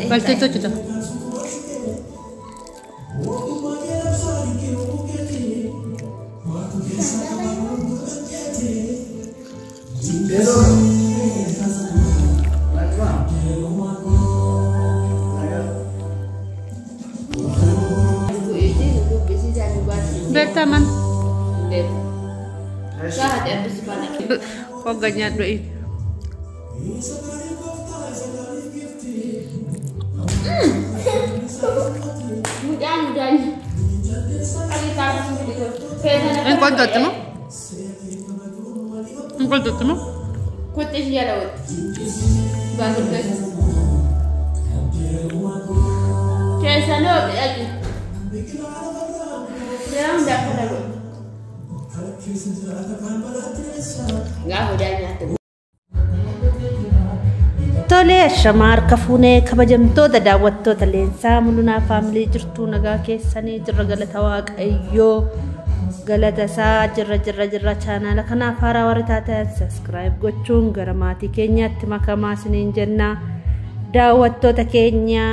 Balto itu. Bertaman. Kok ganyan doy. Mudah-mudahan. Engkau datang mo? Engkau datang mo? Kutis dia laut. Bagus guys. Kesa no lagi. Jangan dah laut. Enggak udahnya tuh. Tole shamar kafune kabajamtoota daawwattoota leensaa mul'unaa faamilii jirtuu nagaa keessanii jirra galata waaqayyoo galata isaa jirra chaanaala kanaaf haaraa warri taatan subscribe gochuun gara maatii keenyaatti makamaa isiniin jenna daawwattoota keenya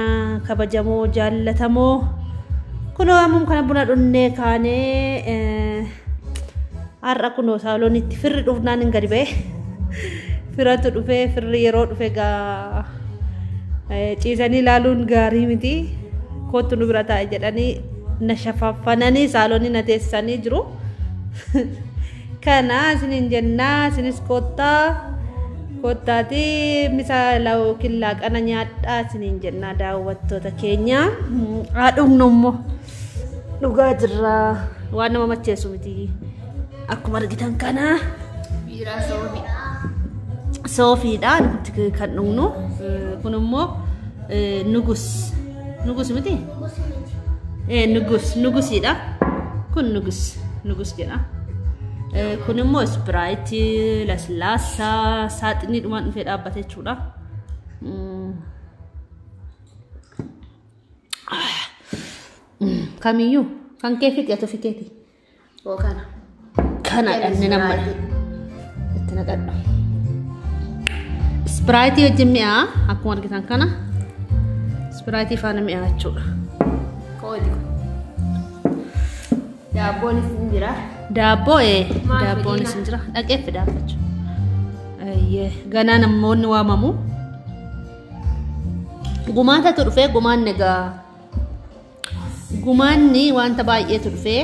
kabajamoo jaallatamoo kunoo ammuun kana buna dhunnee kaanee har'a kunoo saaloonitti firri dhufnaan hin gadi ba'e firatu dhufe firri yeroo dhufe gaa ciisanii ilaaluun gaarii miti kootu nu bira taa'e jedhanii na shafaffananii saaloonii na teessisanii jiru kana isiniin jennaa isinis kottaati misa yookiin laaqana nyaadhaa isiniin jennaa daawwattoota keenya haadhumnu immoo dhugaa jirra waan nama macheessu miti akkuma argitan kana Biira soofii. Sofi dan kan nungnu kunummo nugus miti nugus ida kun nugus jena kunummo Sprite laslasa saat ini duman fe dhabbate jechuudha kamiyu kan kefit atau fiketi Oh kana dhanni nama itti naqadhu Sprite wajjin mi'a akkuma argitan kana Sprite faana mi'a jechuudha. Koodi. Daabboon isin jira. Daabboon isin jira. Dhaqee fidaafachu. Ganaa namoonni waamamu. Gumaatatu dhufee gumaanni egaa gumaanni wanta baay'eetu dhufee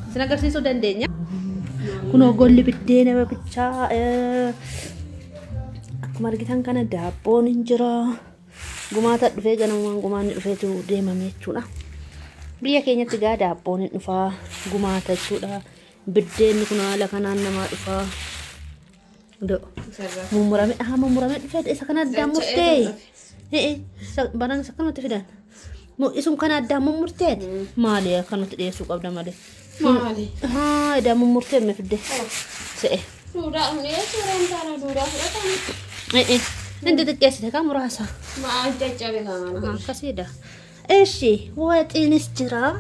isin agarsiisuu dandeenya. Kunoo golli biddeena bichaa akkuma argitan kana daabboon hin jira gumaata dhufee ganamaan gumaanni dhufeetu deemame jechuudha biyya keenyatti gaa daabboon hin dhufaa gumaata jechuudha biddeenni kun haala kanaan namaa dhufaa mummurame dhufee isa kana addaan murtee banan isa kanatti fidan isum kana addaan mummurteen maali kanatti dhiyeessuu qabda malee maali addaan mummurtee me fidde se'e Sudah ini sudah antara sudah kan. Nanti terkesih kan merasa. Maaf caca kan. Kasih dah. Eshi, what ini sejarah?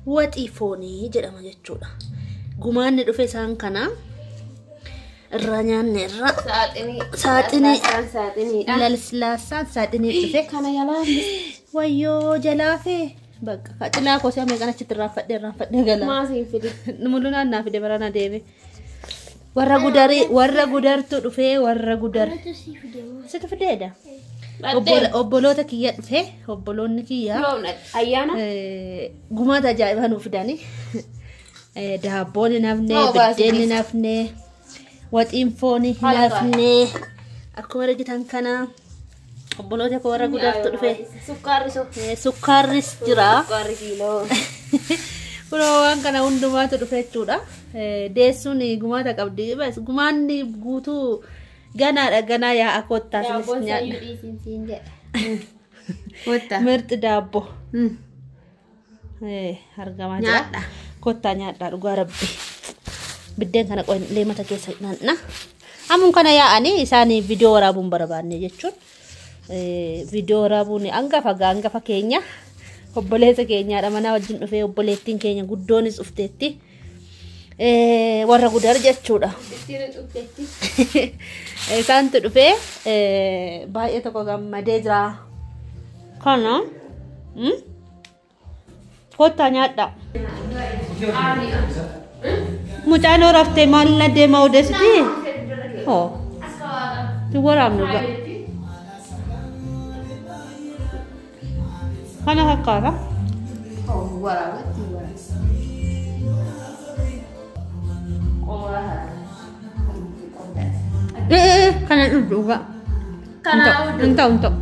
What ifoni jadi macam cuda. Gumaan itu fesan kana. Ranyan nera. Saat ini. Lalat saat ini itu fe. Kana jalan. Wayo jalafe. Baga. Kacila aku sih mereka citra rafat dia galah. Masih video. Numulunan na video berana dewi. Warra gudar tu dhufe warra gudar sita fideda obboloota kiyya dhufe obboloonni kiyya ayyaana gumaata ajaa'ibaa nuuf fidani daabboon hin hafne biddeen hin hafne waxiin foon hin hafne akkuma argitan kana obboloota koo warra gudartu dhufe sukkaarris jira sukkaarri kiiloo Kulo waan kana hundumaatu dhufe jechuudha. Deessuun gumaata qabdi. Bas gumaanni guutuu ganaadha ganaa yaa akkoottaa sinis nyaadha. Kota. Mirti dabbo. Argamaa jira. Nyaadha. Kottaa nyaadhaa dhugaa rabbi. Biddeen kana leemata keessa naanna. Amun kana yaa'anii isaanii viidiyoo waraabuun barbaanne jechuun. Viidiyoo waraabuun hangafa keenya. Obboleessa keenyaadha mana wajjin dhufee obboleettiin keenya guddoonis dhufteetti. Warra gudar jechuudha. Isaantu dhufee baay'ee tokko gammadee jira. Kana kottaa nyaadhaa. Mucaan raftee maal deemaa odeessiti? Tu waraabnu ga'a. Kana fakkaata? Kana dhugaa. Untuk.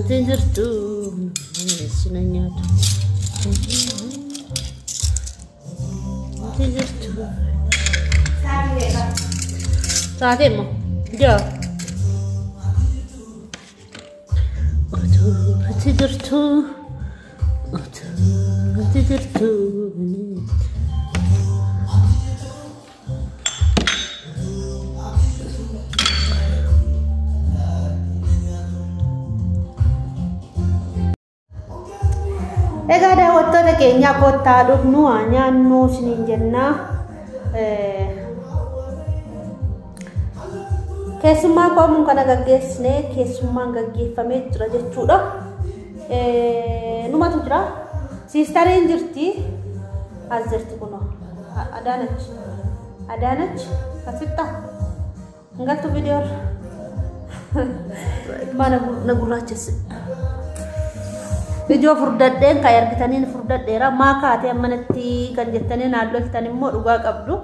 Tinjirtu senanya tu. Tinjirtu. Saatnya mau dia. Tinjirtu. Tinjirtu. Egaa daawwattoota keenya kottaa dhugnu nyaannu isiniin jenna. Keessummaa koomuun kana gaggeessine keessummaan gaggeeffamee jira jechuudha. Numatu jira. Siistariin jirti. As jirti kunoo. Adaanach asitta. Hangattu viidiyoo. Mana gurraachesse. Video furdadeen kan argitaniin furdadheera maakaatee ammanatti kan jettaniin haaloltan immoo dhugaa qabdu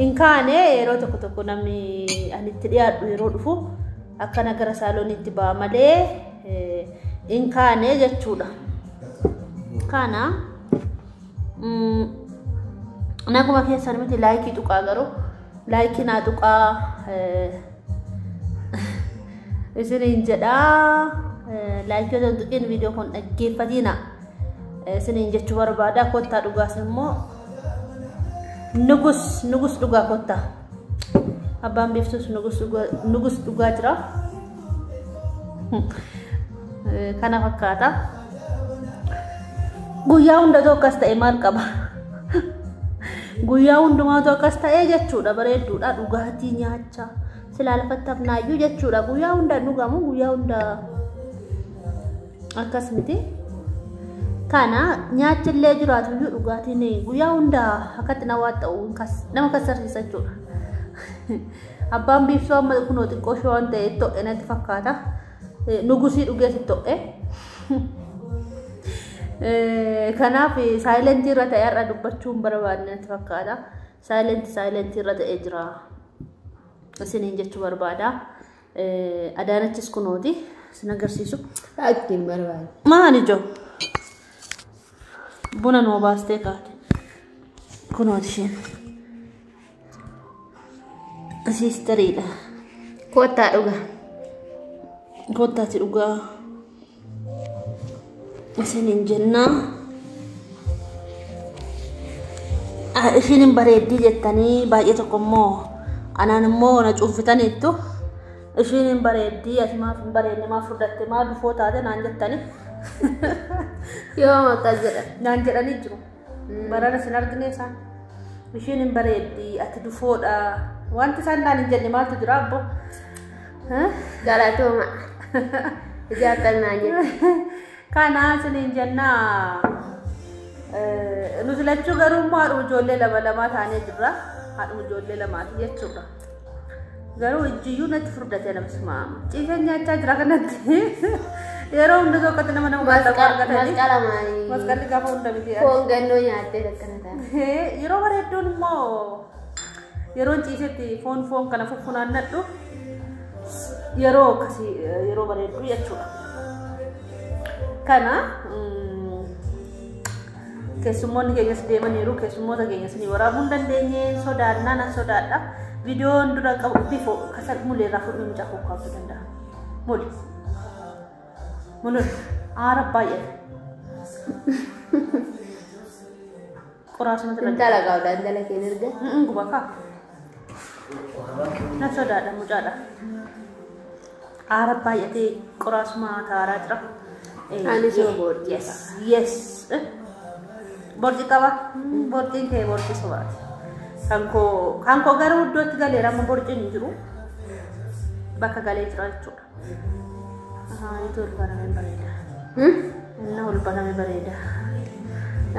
in kaane yeroo tokko namni anitti dhiyaadhu yeroo dhufu akkana gara saaloonitti ba'a malee in kaane jechuudha. Kana naguma keessan miti laayikii tuqaa garuu laayikii naa tuqaa isiniin jedhaa. Like yo untuk ini video kon dhaggeeffatina sinin jechuu barbaada kottaa dhugaas immoo nugus dhugaa kottaa abbaan biiftus nugus dhugaa jira kana fakkaata guyyaa hundatoo akkas ta'e maal qaba guyyaa hundumaatoo akkas ta'e jechuudha bareedduudha dhugaatii nyaachaa silaalfattaaf naayyuu jechuudha guyyaa hunda dhugamu guyyaa hunda akkas miti kana nyaachillee jiraatu iyyuu dhugaatiin guyyaa hunda akkatti nawaa ta'u nama kasarsiisa jechuudha. Abbaan biiftuu amma kunoo xiqqoo shoo waan ta'e to'e natti fakkaata. Nugusii dhugeessi to'e. Kanaaf saayilentii irra ta'e har'a dubbachuun barbaadne natti fakkaata. Saayilentii irra ta'e jira. Isiniin jechuu barbaada. Adaanachis kunooti. Sin agarsiisu. Aktiin barbaada. Maali joo? Buna nuu baastee kaate. Kunooti isheen. Siistariidha. Kottaa dhugaa. Kottaati dhugaa. Isiniin jennaa. Isheen bareeddii jettanii baay'ee tokko immoo anaan immoo na cuunfitaniittu. Isheen bareeddii asimaaf bareedne maaf furdatte maal dhufoo taate naan jettanii. Yoo maqaa jedhan. Naan jedhanii jiru. Barana sin argine isaan. Isheen bareeddii ati dhufoodha. Wanti isaan naan hin jenne maaltu jira abbo? Galatooma. Ijaartan naan jedhe. Kana isiniin jennaa. Nuzilachuu garuu immoo haadhuma ijoollee lama taanee jirra. Haadhuma ijoollee lamaati jechuudha. Garuu ijjiyyuu natti furdate namas maama. Ciiseen nyaachaa jira kanatti. Yeroo hunda tokkotti nama baay'ee argatanii. Masqalli gaafa hunda miti. Foon gannoo nyaattee akkana ta'a. Yeroo bareedduun immoo yeroon ciisetti foon kana fuffunaannadhu yeroo akkasii yeroo bareeddu jechuudha. Kana keessummoonni keenyas deemaniiru keessummoota keenyas ni waraabuu hin dandeenye sodaannaa nan sodaadha. Viidiyoon dura qabu bifoo kasal muleerraa fudhuu mucaa kokkaabuu danda'a. Mulu aara baay'ee. Qoraasuma jira. Intala gaawudha intala keenya erga. Gubaka. Nan sodaadha mucaadha. Aara baay'atee qoraasuma taaraa jira. Ani soo boordi. Yes. Bordi qaba. Bordiin kee bordi sobaati. Kan koo gara iddootti galeera amma bordiin hin jiru. Bakka galee jira jechuudha. Itu ulbaname bareda. Inna ulbaname bareda.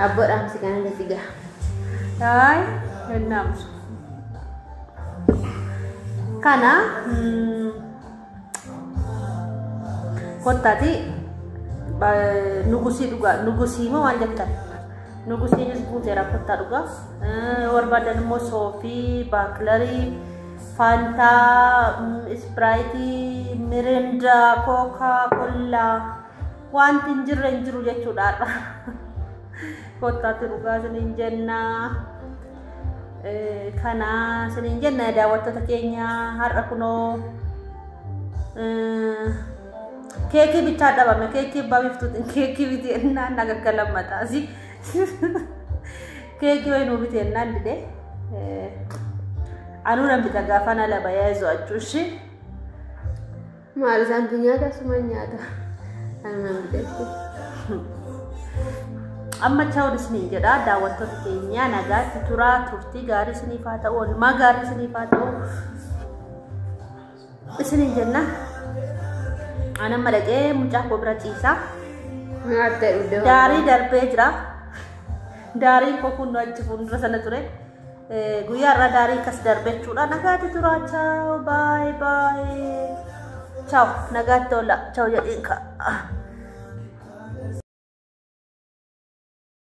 Abbo dhaamsi kana gati gaa. Hai, ennaamsu. Kana kottati nugusii dhugaa nugusii moo waan jettan nugusiinis buuteera kottaa dhugaa barbaadan immoo soofii baakilarii Fanta, Sprite, Mirinda, Coca-Cola, wanti hin jiru jechuudha. Kottaatti dhugaa siniin jenna. Kana siniin jenna daawwattoota keenya har'a kunoo keekii bitaa dhabame keekii baafiftuutiin keekii biteenna nagaggalamataasi. Keekii wayinuu biteenna dide. Anu nampi gaafa na laba yaa'u achuushi. Maal isaan nyaata suma nyaata. Anu nampi deessu. Amma chaa'u disnii jedha daawwattoota keenya nagaatti turaa turtii gaarii isiniif haa ta'u oolmaa gaarii isiniif haa ta'u isiniin jenna. Anan madaqee mucaa koo bira ciisaa. Daarii darbee jira. Daariin koo kun achi fuuldura sana ture. Guyyaa irraa daarii akkas darbechuudha. Nagaatti turaa ciao bye bye. Ciao nagaatti oola ciao jedhiin ka.